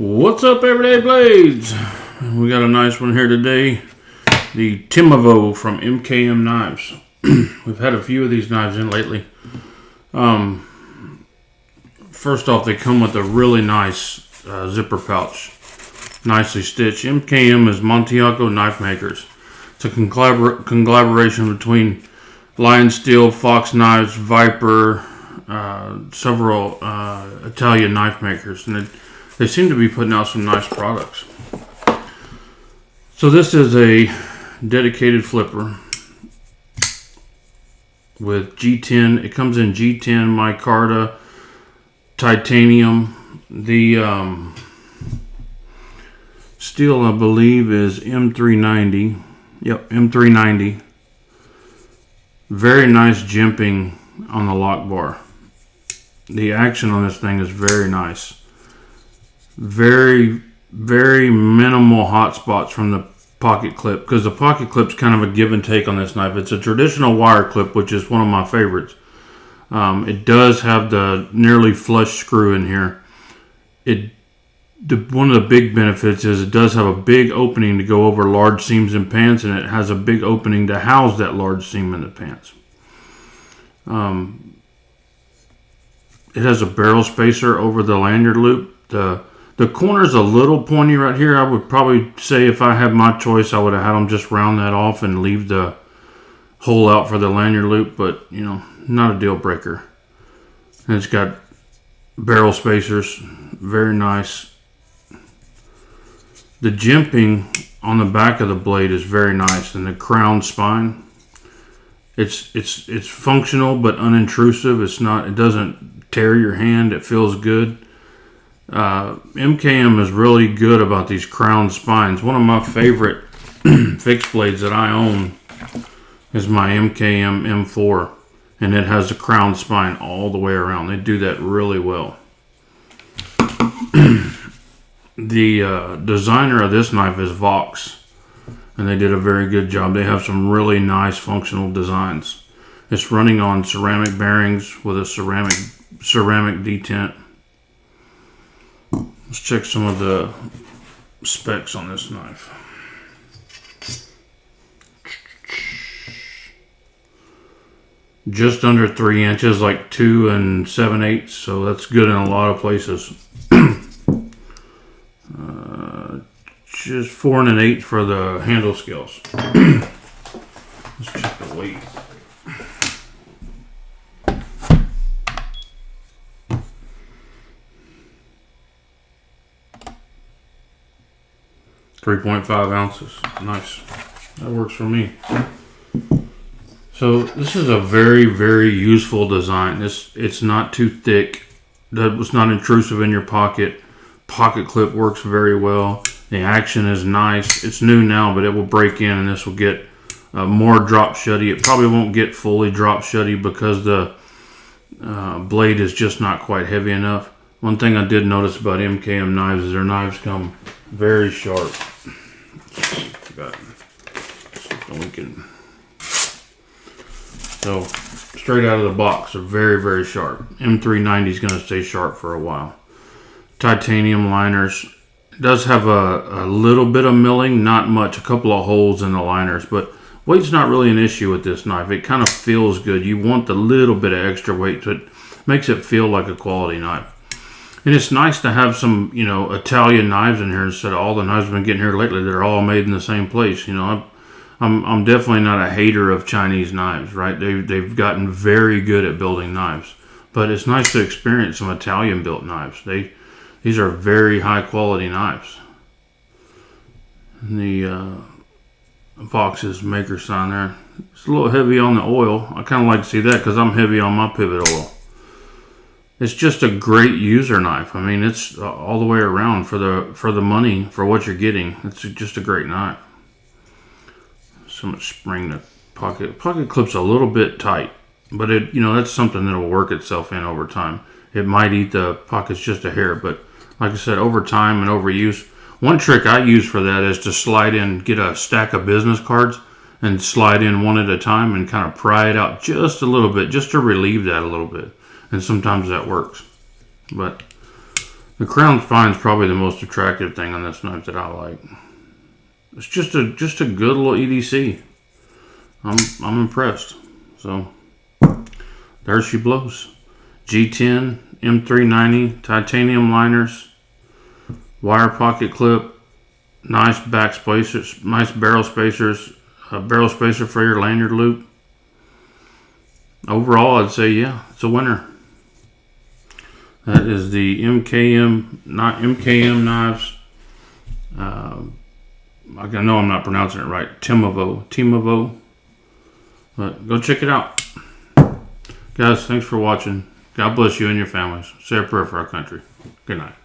What's up, Everyday Blades? We got a nice one here today. The Timavo from MKM Knives. We've had a few of these knives in lately. First off, they come with a really nice zipper pouch. Nicely stitched. MKM is Montiaco Knife Makers. It's a collaboration between Lion Steel, Fox Knives, Viper, several Italian knife makers. And they seem to be putting out some nice products. So this is a dedicated flipper with G10. It comes in G10, micarta, titanium. The steel, I believe, is M390. Yep, M390. Very nice jimping on the lock bar. The action on this thing is very nice. Very, very minimal hot spots from the pocket clip, because the pocket clip's kind of a give and take on this knife. It's a traditional wire clip, which is one of my favorites. It does have the nearly flush screw in here. One of the big benefits is it does have a big opening to go over large seams in pants, and it has a big opening to house that large seam in the pants. It has a barrel spacer over the lanyard loop. The corner's a little pointy right here. I would probably say if I had my choice, I would have had them just round that off and leave the hole out for the lanyard loop, but you know, not a deal breaker. And it's got barrel spacers, very nice. The jimping on the back of the blade is very nice, and the crown spine, it's functional but unintrusive. It doesn't tear your hand. It feels good. MKM is really good about these crown spines. One of my favorite fixed blades that I own is my MKM M4, and it has a crown spine all the way around. They do that really well. The designer of this knife is Vox, and they did a very good job. They have some really nice functional designs. It's running on ceramic bearings with a ceramic detent. Let's check some of the specs on this knife. Just under 3 inches, like 2 7/8, so that's good in a lot of places. Just 4 1/8 for the handle scales. Let's check the weight. 3.5 ounces. Nice. That works for me. So this is a very, very useful design. It's not too thick. That was not intrusive in your pocket. Pocket clip works very well. The action is nice. It's new now, but it will break in, and this will get more drop shutty. It probably won't get fully drop shutty because the blade is just not quite heavy enough. One thing I did notice about MKM knives is their knives come very sharp. So straight out of the box, they're very, very sharp. M390 is going to stay sharp for a while. Titanium liners. It does have a little bit of milling, not much, a couple of holes in the liners, but weight's not really an issue with this knife. It kind of feels good. You want the little bit of extra weight, so it makes it feel like a quality knife. And it's nice to have some, you know, Italian knives in here instead of all the knives I've been getting here lately that are all made in the same place. You know, I'm definitely not a hater of Chinese knives, right? They've gotten very good at building knives, but it's nice to experience some Italian built knives. These are very high quality knives. And the Vox's maker sign there. It's a little heavy on the oil. I kind of like to see that because I'm heavy on my pivot oil. It's just a great user knife. I mean, it's all the way around for the money, for what you're getting. It's just a great knife. So much spring. The pocket clip's a little bit tight, but that's something that will work itself in over time. It might eat the pockets just a hair, but like I said, over time and overuse. One trick I use for that is to slide in, get a stack of business cards and slide in one at a time and kind of pry it out just a little bit, just to relieve that a little bit. And sometimes that works. But The crown spine is probably the most attractive thing on this knife that I like. It's just a good little EDC. I'm impressed. So there she blows. G10 M390 titanium liners, wire pocket clip, nice back spacers, nice barrel spacers, a barrel spacer for your lanyard loop. Overall, I'd say yeah, it's a winner. That is the MKM knives. I know I'm not pronouncing it right. Timavo. But go check it out. Guys, thanks for watching. God bless you and your families. Say a prayer for our country. Good night.